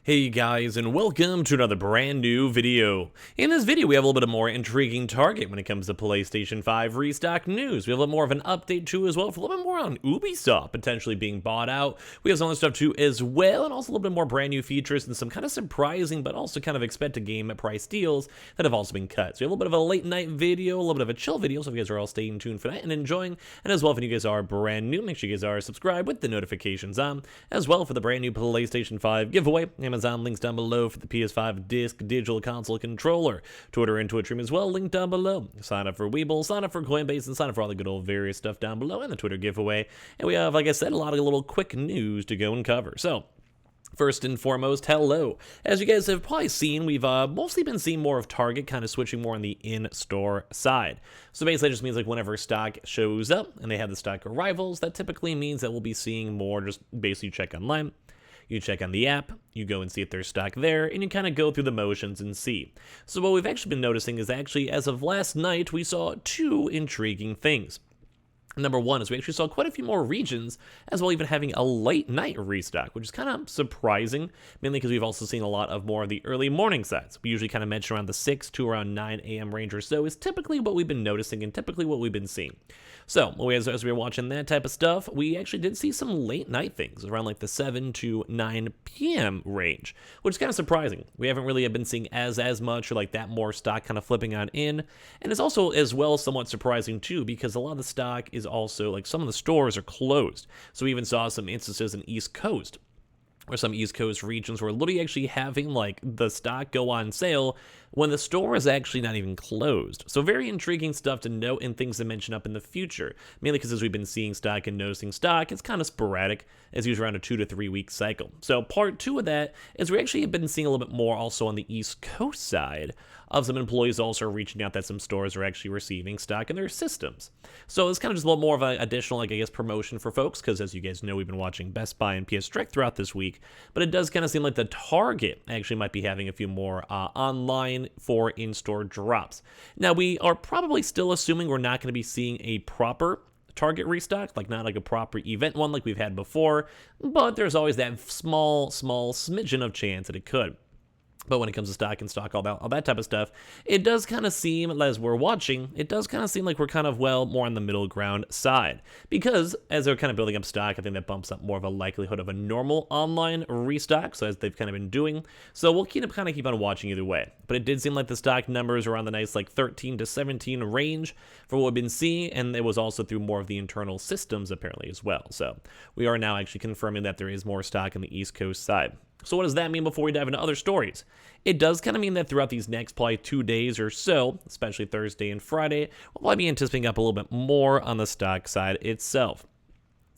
Hey guys, and welcome to another brand new video. In this video, we have a little bit of more intriguing target when it comes to PlayStation 5 restock news. We have a little more of an update too as well, for a little bit more on Ubisoft potentially being bought out. We have some other stuff too as well, and also a little bit more brand new features and some kind of surprising but also kind of expected game price deals that have also been cut. So we have a little bit of a late night video, a little bit of a chill video, so if you guys are all staying tuned for that and enjoying. And as well, if you guys are brand new, make sure you guys are subscribed with the notifications on, as well for the brand new PlayStation 5 giveaway. Amazon links down below for the PS5 Digital Console controller. Twitter and Twitch stream as well, linked down below. Sign up for Weeble, sign up for Coinbase, and sign up for all the good old various stuff down below and the Twitter giveaway. And we have, like I said, a lot of little quick news to go and cover. So, first and foremost, hello. As you guys have probably seen, we've mostly been seeing more of Target kind of switching more on the in-store side. So basically it just means like whenever stock shows up and they have the stock arrivals, that typically means that we'll be seeing more just basically check online. You check on the app, you go and see if there's stock there, and you kind of go through the motions and see. So what we've actually been noticing is actually, as of last night, we saw two intriguing things. Number one is we actually saw quite a few more regions, as well even having a late night restock, which is kind of surprising, mainly because we've also seen a lot of more of the early morning sides. We usually kind of mention around the 6 to around 9 a.m. range or so is typically what we've been noticing and typically what we've been seeing. So as we were watching that type of stuff, we actually did see some late night things around like the 7 to 9 p.m. range, which is kind of surprising. We haven't really been seeing as much or like that more stock kind of flipping on in. And it's also as well somewhat surprising too, because a lot of the stock is also like some of the stores are closed. So we even saw some instances in East Coast or some East Coast regions where literally actually having like the stock go on sale when the store is actually not even closed. So very intriguing stuff to note and things to mention up in the future, mainly because as we've been seeing stock and noticing stock, it's kind of sporadic. It's usually around a 2 to 3 week cycle. So part two of that is we actually have been seeing a little bit more also on the East Coast side of some employees also reaching out that some stores are actually receiving stock in their systems. So it's kind of just a little more of an additional, like I guess, promotion for folks, because as you guys know, we've been watching Best Buy and PS Direct throughout this week, but it does kind of seem like the Target actually might be having a few more online for in-store drops. Now, we are probably still assuming we're not going to be seeing a proper Target restock, like not like a proper event one like we've had before, but there's always that small smidgen of chance that it could. But when it comes to stock and stock, all that type of stuff, it does kind of seem, as we're watching, it does kind of seem like we're kind of, well, more on the middle ground side. Because as they're kind of building up stock, I think that bumps up more of a likelihood of a normal online restock, so as they've kind of been doing. So we'll keep on watching either way. But it did seem like the stock numbers are around the nice like 13 to 17 range for what we've been seeing, and it was also through more of the internal systems apparently as well. So we are now actually confirming that there is more stock on the East Coast side. So what does that mean before we dive into other stories? It does kind of mean that throughout these next probably 2 days or so, especially Thursday and Friday, we'll probably be anticipating up a little bit more on the stock side itself.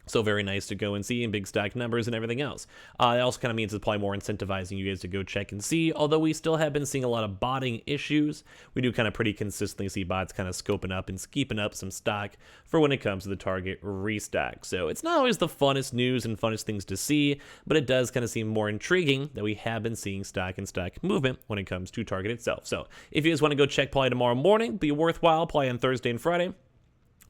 So very nice to go and see in big stock numbers and everything else. It also kind of means it's probably more incentivizing you guys to go check and see, although we still have been seeing a lot of botting issues. We do kind of pretty consistently see bots kind of scoping up and skeeping up some stock for when it comes to the Target restock. So it's not always the funnest news and funnest things to see, but it does kind of seem more intriguing that we have been seeing stock and stock movement when it comes to Target itself. So if you guys want to go check probably tomorrow morning, be worthwhile, probably on Thursday and Friday.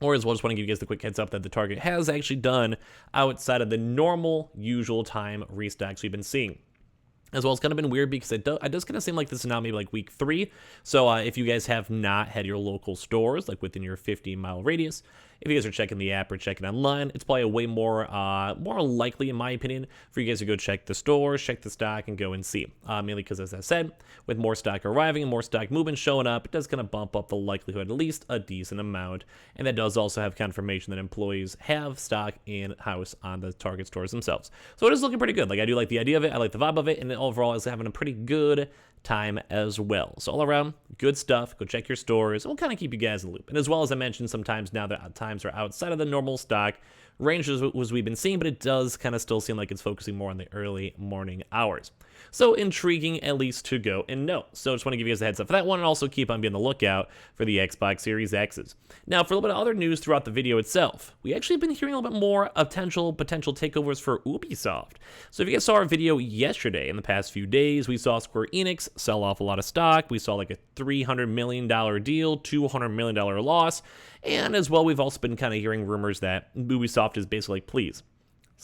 Or as well, just want to give you guys the quick heads up that the Target has actually done outside of the normal, usual time restocks we've been seeing. As well, it's kind of been weird because it does kind of seem like this is now maybe like week 3. So if you guys have not had your local stores, like within your 50-mile radius, if you guys are checking the app or checking online, it's probably a way more likely, in my opinion, for you guys to go check the stores, check the stock, and go and see. Mainly because, as I said, with more stock arriving and more stock movement showing up, it does kind of bump up the likelihood at least a decent amount. And that does also have confirmation that employees have stock in-house on the Target stores themselves. So it is looking pretty good. Like, I do like the idea of it. I like the vibe of it. And overall, is having a pretty good time as well. So all around, good stuff. Go check your stores. We'll kind of keep you guys in the loop. And as well as I mentioned, sometimes now that times are outside of the normal stock ranges as we've been seeing, but it does kind of still seem like it's focusing more on the early morning hours. So intriguing, at least to go and know. So just want to give you guys a heads up for that one, and also keep on being on the lookout for the Xbox Series X's. Now, for a little bit of other news throughout the video itself, we actually have been hearing a little bit more of potential takeovers for Ubisoft. So if you guys saw our video yesterday, in the past few days, we saw Square Enix sell off a lot of stock. We saw like a $300 million deal, $200 million loss, and as well, we've also been kind of hearing rumors that Ubisoft is basically like, please,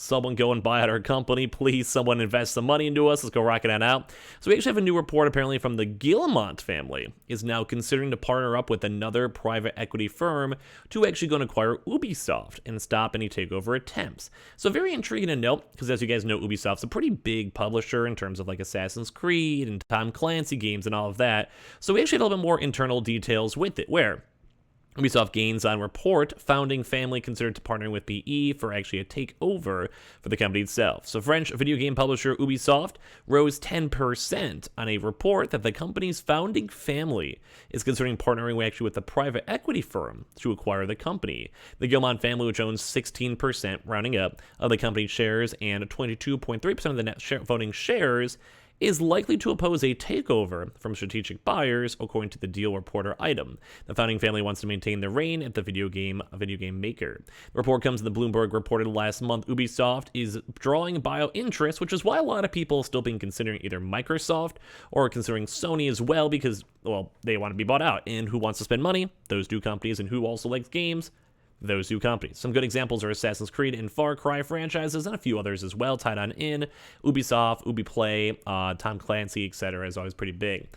someone go and buy out our company, please, someone invest some money into us, let's go rocking that out. So we actually have a new report apparently from the Guillemot family is now considering to partner up with another private equity firm to actually go and acquire Ubisoft and stop any takeover attempts. So very intriguing to note, because as you guys know, Ubisoft's a pretty big publisher in terms of like Assassin's Creed and Tom Clancy games and all of that. So we actually had a little bit more internal details with it, where Ubisoft gains on report, founding family considered to partnering with PE for actually a takeover for the company itself. So French video game publisher Ubisoft rose 10% on a report that the company's founding family is considering partnering actually with a private equity firm to acquire the company. The Guillemot family, which owns 16%, rounding up, of the company's shares and 22.3% of the net voting shares, is likely to oppose a takeover from strategic buyers, according to the deal reporter item. The founding family wants to maintain their reign at the video game maker. The report comes in the Bloomberg reported last month Ubisoft is drawing bio interest, which is why a lot of people still been considering either Microsoft or considering Sony as well, because, well, they want to be bought out. And who wants to spend money? Those two companies. And who also likes games? Those two companies. Some good examples are Assassin's Creed and Far Cry franchises, and a few others as well, tied on in. Ubisoft, Ubiplay, Tom Clancy, etc. is always pretty big.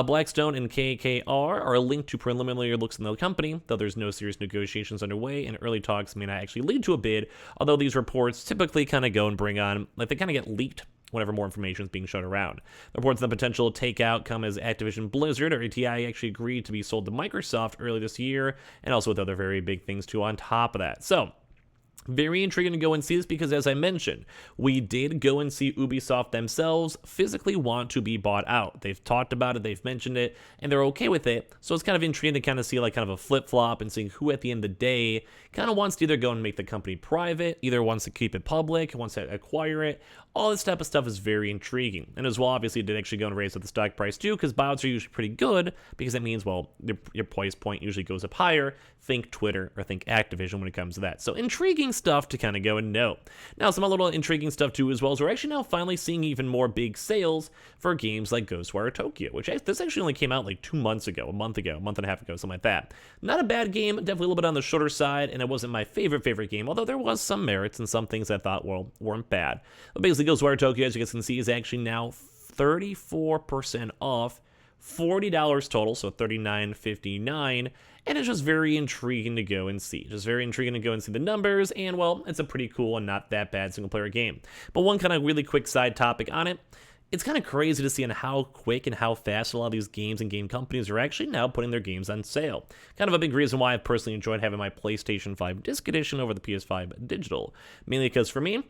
Blackstone and KKR are linked to preliminary looks in the company, though there's no serious negotiations underway, and early talks may not actually lead to a bid, although these reports typically kind of go and bring on, like they kind of get leaked whenever more information is being shown around. The reports of the potential takeout come as Activision Blizzard, or ATI, actually agreed to be sold to Microsoft early this year, and also with other very big things too on top of that. So, very intriguing to go and see this because, as I mentioned, we did go and see Ubisoft themselves physically want to be bought out. They've talked about it, they've mentioned it, and they're okay with it. So it's kind of intriguing to kind of see like kind of a flip-flop and seeing who at the end of the day kind of wants to either go and make the company private, either wants to keep it public, wants to acquire it. All this type of stuff is very intriguing. And as well, obviously, it did actually go and raise up the stock price too, because buyouts are usually pretty good, because that means, well, your price point usually goes up higher. Think Twitter or think Activision when it comes to that. So intriguing stuff to kind of go and know. Now, some little intriguing stuff too as well is we're actually now finally seeing even more big sales for games like Ghostwire Tokyo, which this actually only came out like 2 months ago, a month and a half ago, something like that. Not a bad game, definitely a little bit on the shorter side, and it wasn't my favorite game, although there was some merits and some things I thought, well, weren't bad. But basically, Ghostwire Tokyo, as you guys can see, is actually now 34% off, $40 total, so $39.59, and it's just very intriguing to go and see. Just very intriguing to go and see the numbers, and, well, it's a pretty cool and not that bad single-player game. But one kind of really quick side topic on it, it's kind of crazy to see on how quick and how fast a lot of these games and game companies are actually now putting their games on sale. Kind of a big reason why I've personally enjoyed having my PlayStation 5 Disc Edition over the PS5 Digital. Mainly because for me,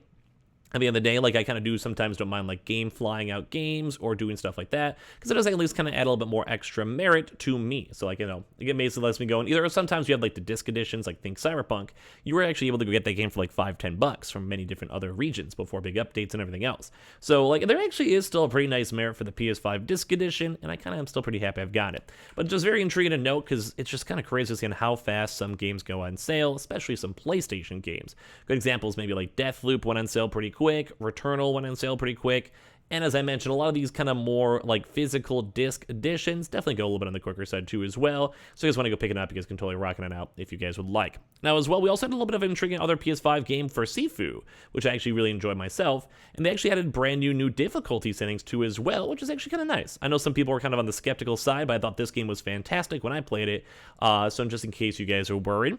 at the end of the day, like I kind of do sometimes don't mind like game flying out games or doing stuff like that, because it does at least kind of add a little bit more extra merit to me. So like, you know, it basically lets me go, and either sometimes you have like the disc editions, like think Cyberpunk, you were actually able to go get that game for like $5-10 from many different other regions before big updates and everything else. So like there actually is still a pretty nice merit for the PS5 Disc Edition, and I kind of am still pretty happy I've got it. But just very intriguing to note, because it's just kind of crazy to see how fast some games go on sale, especially some PlayStation games. Good examples, maybe like Deathloop went on sale pretty quick, Returnal went on sale pretty quick, and as I mentioned, a lot of these kind of more like physical disc editions definitely go a little bit on the quicker side too as well. So you guys want to go pick it up, you guys can totally rock it out if you guys would like. Now as well, we also had a little bit of an intriguing other PS5 game for Sifu, which I actually really enjoyed myself, and they actually added brand new difficulty settings too as well, which is actually kind of nice. I know some people were kind of on the skeptical side, but I thought this game was fantastic when I played it, so just in case you guys are worried.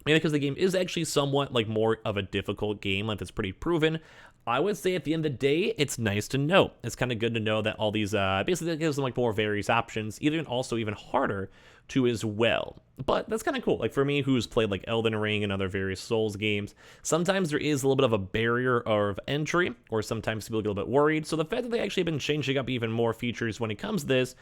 Mainly because the game is actually somewhat like more of a difficult game, like it's pretty proven. I would say at the end of the day, it's nice to know. It's kind of good to know that all these, basically that gives them like more various options, even harder to as well. But that's kind of cool. Like for me, who's played like Elden Ring and other various Souls games, sometimes there is a little bit of a barrier of entry, or sometimes people get a little bit worried. So the fact that they actually have been changing up even more features when it comes to this,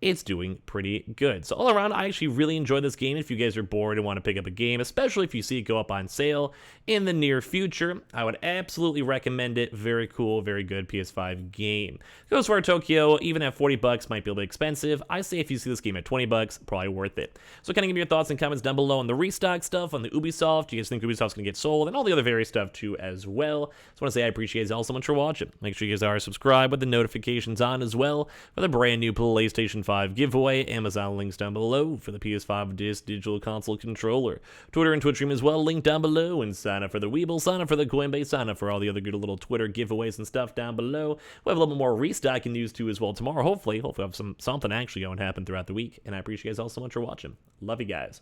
it's doing pretty good. So all around, I actually really enjoy this game. If you guys are bored and want to pick up a game, especially if you see it go up on sale in the near future, I would absolutely recommend it. Very cool, very good PS5 game. Ghostwire Tokyo, even at $40, might be a bit expensive. I say if you see this game at $20, probably worth it. So kind of give me your thoughts and comments down below on the restock stuff, on the Ubisoft. Do you guys think Ubisoft's going to get sold? And all the other various stuff too as well. Just want to say I appreciate you all so much for watching. Make sure you guys are subscribed with the notifications on as well for the brand new PlayStation 5 PS5 giveaway. Amazon links down below for the PS5 Digital Console Controller. Twitter and Twitch stream as well, link down below. And sign up for the Weeble, sign up for the Coinbase, sign up for all the other good little Twitter giveaways and stuff down below. We'll have a little bit more restocking news too as well tomorrow. Hopefully we'll have something actually going to happen throughout the week. And I appreciate you guys all so much for watching. Love you guys.